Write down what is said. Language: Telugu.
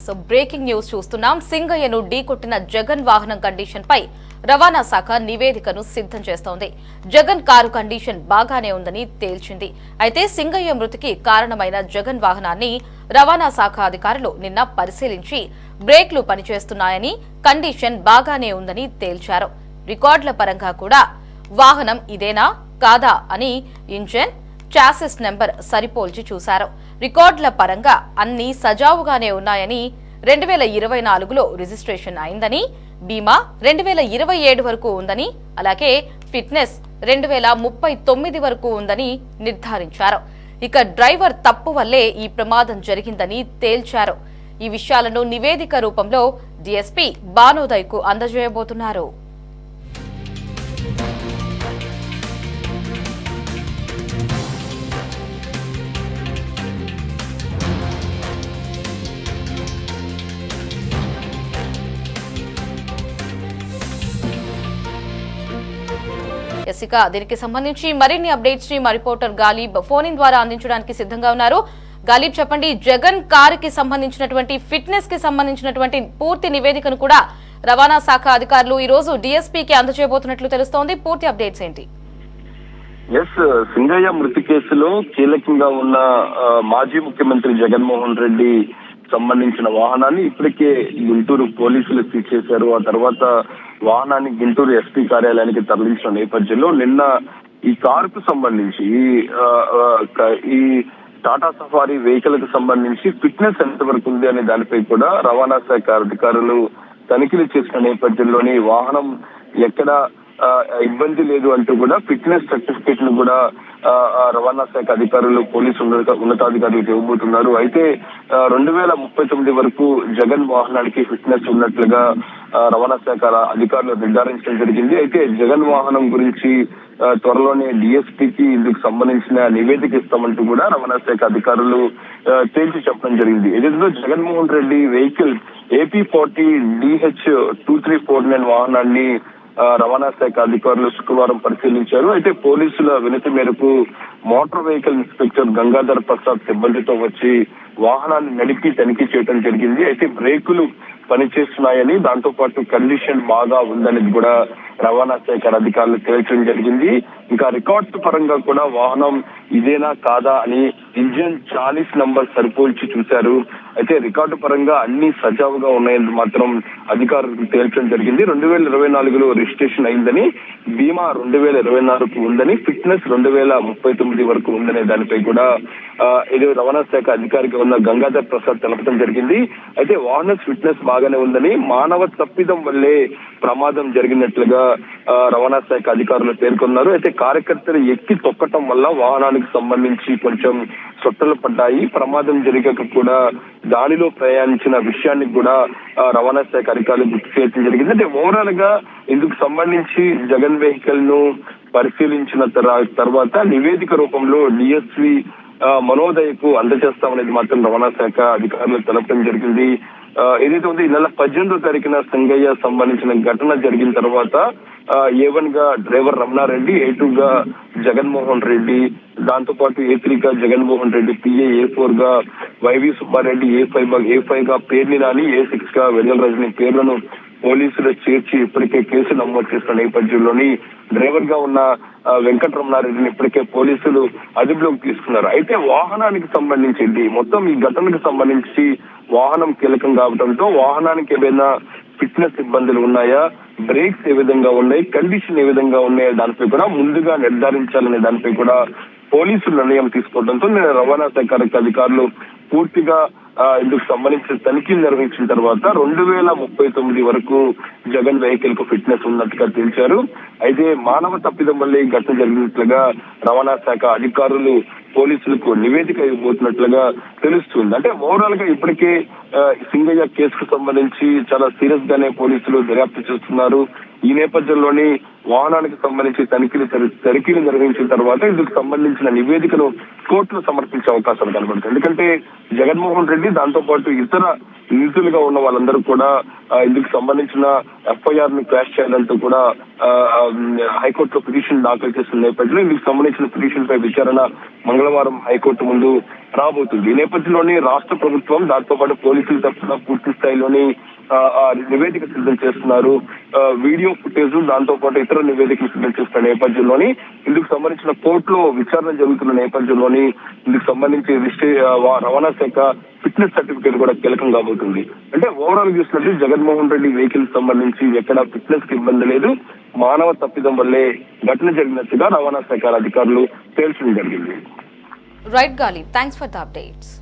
సో బ్రేకింగ్ న్యూస్ చూస్తున్నాం. సింగయ్యను ఢీకొట్టిన జగన్ వాహనం కండిషన్ పై రవాణా శాఖ నివేదికను సిద్ధం చేస్తోంది. జగన్ కారు కండిషన్ బాగానే ఉందని తేల్చింది. అయితే సింగయ్య మృతికి కారణమైన జగన్ వాహనాన్ని రవాణా శాఖ అధికారులు నిన్న పరిశీలించి బ్రేక్లు పనిచేస్తున్నాయని, కండిషన్ బాగానే ఉందని తేల్చారు. రికార్డుల పరంగా కూడా వాహనం ఇదేనా కాదా అని ఇంజన్, చాసిస్ నెంబర్ సరిపోల్చి చూశారు. రికార్డుల పరంగా అన్ని సజావుగానే ఉన్నాయని, 2024లో రిజిస్ట్రేషన్ అయిందని, బీమా 2027 వరకు ఉందని, అలాగే ఫిట్నెస్ 2039 వరకు ఉందని నిర్ధారించారు. ఇక డ్రైవర్ తప్పు వల్లే ఈ ప్రమాదం జరిగిందని తేల్చారు. ఈ విషయాలను నివేదిక రూపంలో డీఎస్పీ బానోదయ్కు అందజేయబోతున్నారు. దీనికి సంబంధించి మరిన్ని అప్డేట్స్ ని మా రిపోర్టర్ గాలిబ్ ఫోన్ ఇన్ ద్వారా అందించడానికి సిద్ధంగా ఉన్నారు. గాలిబ్, చెప్పండి, జగన్ కారుకి సంబంధించినటువంటి ఫిట్నెస్ కి సంబంధించినటువంటి పూర్తి నివేదికను కూడా రవాణా శాఖ అధికారులు ఈ రోజు డీఎస్పీకి అందజేయబోతున్నట్లు తెలుస్తోంది. పూర్తి అప్డేట్స్ ఏంటి? సింగయ్య మృతి కేసులో కీలకంగా ఉన్న మాజీ ముఖ్యమంత్రి జగన్మోహన్ రెడ్డి సంబంధించిన వాహనాన్ని ఇప్పటికే గుంటూరు పోలీసులు సీజ్ చేశారు. ఆ తర్వాత వాహనాన్ని గుంటూరు ఎస్పీ కార్యాలయానికి తరలించిన నేపథ్యంలో నిన్న ఈ కారుకు సంబంధించి ఈ టాటా సఫారీ వెహికల్ కు సంబంధించి ఫిట్నెస్ ఎంతవరకు ఉంది అనే దానిపై కూడా రవాణా శాఖ అధికారులు తనిఖీలు చేసిన నేపథ్యంలోని వాహనం ఎక్కడ ఇబ్బంది లేదు అంటూ కూడా ఫిట్నెస్ సర్టిఫికేట్ ను కూడా రవాణా శాఖ అధికారులు పోలీసు ఉన్నతాధికారులకు ఇవ్వబోతున్నారు. అయితే 2039 వరకు జగన్ వాహనానికి ఫిట్నెస్ ఉన్నట్లుగా రవాణా శాఖ అధికారులు నిర్ధారించడం జరిగింది. అయితే జగన్ వాహనం గురించి త్వరలోనే డిఎస్పీకి ఇందుకు సంబంధించిన నివేదిక ఇస్తామంటూ కూడా రవాణా శాఖ అధికారులు తేల్చి చెప్పడం జరిగింది. ఏదైతే Jaganmohan Reddy vehicle AP40 DH2349 వాహనాన్ని రవాణా శాఖ అధికారులు శుక్రవారం పరిశీలించారు. అయితే పోలీసుల వినతి మేరకు motor vehicle inspector Gangadhar Prasad సిబ్బందితో వచ్చి వాహనాన్ని నడిపి తనిఖీ చేయడం జరిగింది. అయితే బ్రేకులు పనిచేస్తున్నాయని, దాంతో పాటు కండిషన్ బాగా ఉందనేది కూడా రవాణా శాఖ అధికారులు తేల్చడం జరిగింది. ఇంకా రికార్డ్స్ పరంగా కూడా వాహనం ఇదేనా కాదా అని ఇంజన్ చాసిస్ నంబర్ సరిపోల్చి చూశారు. అయితే రికార్డు పరంగా అన్ని సజావుగా ఉన్నాయని మాత్రం అధికారులకు తేల్చడం జరిగింది. 2024లో రిజిస్ట్రేషన్ అయిందని, బీమా 2024కు ఉందని, ఫిట్నెస్ 2039 వరకు ఉందనే దానిపై కూడా ఇది రవాణా శాఖ అధికారిగా ఉన్న గంగాధర్ ప్రసాద్ తెలపడం జరిగింది. అయితే వాహన ఫిట్నెస్ బాగానే ఉందని, మానవ తప్పిదం వల్లే ప్రమాదం జరిగినట్లుగా రవాణా శాఖ అధికారులు పేర్కొన్నారు. అయితే కార్యకర్తలు ఎక్కి తొక్కటం వల్ల వాహనానికి సంబంధించి కొంచెం సొట్టలు పడ్డాయి. ప్రమాదం జరిగాక కూడా దానిలో ప్రయాణించిన విషయాన్ని కూడా రవాణా శాఖ అధికారులు గుర్తు చేయడం జరిగింది. అంటే ఓవరాల్ గా ఇందుకు సంబంధించి జగన్ వెహికల్ ను పరిశీలించిన తర్వాత నివేదిక రూపంలో డిఎస్పీ మనోదయ్కు అందజేస్తామనేది మాత్రం రవాణా శాఖ అధికారులు తెలపడం జరిగింది. ఏదైతే ఉంది ఈ నెల 18వ తారీఖున సింగయ్య సంబంధించిన ఘటన జరిగిన తర్వాత A1 గా డ్రైవర్ రమణారెడ్డి, A2 గా జగన్మోహన్ రెడ్డి, దాంతో పాటు A3 గా జగన్మోహన్ రెడ్డి PA, A4 గా వైవి సుబ్బారెడ్డి, A5 గా పేర్ని నాని, A6 గా వెన్నెల రజని పేర్లను పోలీసులు చేర్చి ఇప్పటికే కేసు నమోదు చేసిన నేపథ్యంలోని డ్రైవర్ గా ఉన్న వెంకటరమణారెడ్డిని ఇప్పటికే పోలీసులు అదుపులోకి తీసుకున్నారు. అయితే వాహనానికి సంబంధించి మొత్తం ఈ ఘటనకు సంబంధించి వాహనం కీలకం కావడంతో వాహనానికి ఏదైనా ఫిట్నెస్ ఇబ్బందులు ఉన్నాయా, బ్రేక్స్ ఏ విధంగా ఉన్నాయి, కండిషన్ ఏ విధంగా ఉన్నాయో దానిపై కూడా ముందుగా నిర్ధారించాలనే దానిపై కూడా పోలీసులు నిర్ణయం తీసుకోవడంతో నేను రవాణా శాఖ అధికారులు పూర్తిగా ఇందుకు సంబంధించిన తనిఖీలు నిర్వహించిన తర్వాత 2039 వరకు జగన్ వెహికల్ కు ఫిట్నెస్ ఉన్నట్టుగా తెలిచారు. అయితే మానవ తప్పిదం వల్లే ఈ ఘటన జరిగినట్లుగా రవాణా శాఖ అధికారులు పోలీసులకు నివేదిక ఇవ్వబోతున్నట్లుగా తెలుస్తుంది. అంటే ఓవరాల్ గా ఇప్పటికే సింగయ్య కేసుకు సంబంధించి చాలా సీరియస్ గానే పోలీసులు దర్యాప్తు చేస్తున్నారు. ఈ నేపథ్యంలోని వాహనానికి సంబంధించి తనిఖీలు నిర్వహించిన తర్వాత ఇందుకు సంబంధించిన నివేదికను కోర్టులో సమర్పించే అవకాశాలు కనబడుతుంది. ఎందుకంటే జగన్మోహన్ రెడ్డి దాంతో పాటు ఇతర నిందితులుగా ఉన్న వాళ్ళందరూ కూడా ఇందుకు సంబంధించిన ఎఫ్ఐఆర్ ని క్రాష్ చేయాలంటూ కూడా హైకోర్టులో పిటిషన్ దాఖలు చేసిన నేపథ్యంలో ఇందుకు సంబంధించిన పిటిషన్ పై విచారణ మంగళవారం హైకోర్టు ముందు రాబోతుంది. ఈ నేపథ్యంలోని రాష్ట్ర ప్రభుత్వం దాంతో పాటు పోలీసుల తరఫున పూర్తి స్థాయిలోని నివేదిక సిద్ధం చేస్తున్నారు. వీడియో ఫుటేజ్ దాంతో పాటు ఇతర నివేదికలు సిద్ధం చేస్తున్న నేపథ్యంలోని ఇందుకు సంబంధించిన కోర్టులో విచారణ జరుగుతున్న నేపథ్యంలోని ఇందుకు సంబంధించి రవాణా శాఖ ఫిట్నెస్ సర్టిఫికేట్ కూడా కీలకం కాబోతుంది. అంటే ఓవరాల్ చూసినట్టు జగన్మోహన్ రెడ్డి వెహికల్ సంబంధించి ఎక్కడ ఫిట్నెస్ కి ఇబ్బంది లేదు, మానవ తప్పిదం వల్లే ఘటన జరిగినట్టుగా రవాణా శాఖ అధికారులు తేల్చడం జరిగింది. రైట్ గాలి, థ్యాంక్స్ ఫర్ ద అప్డేట్స్.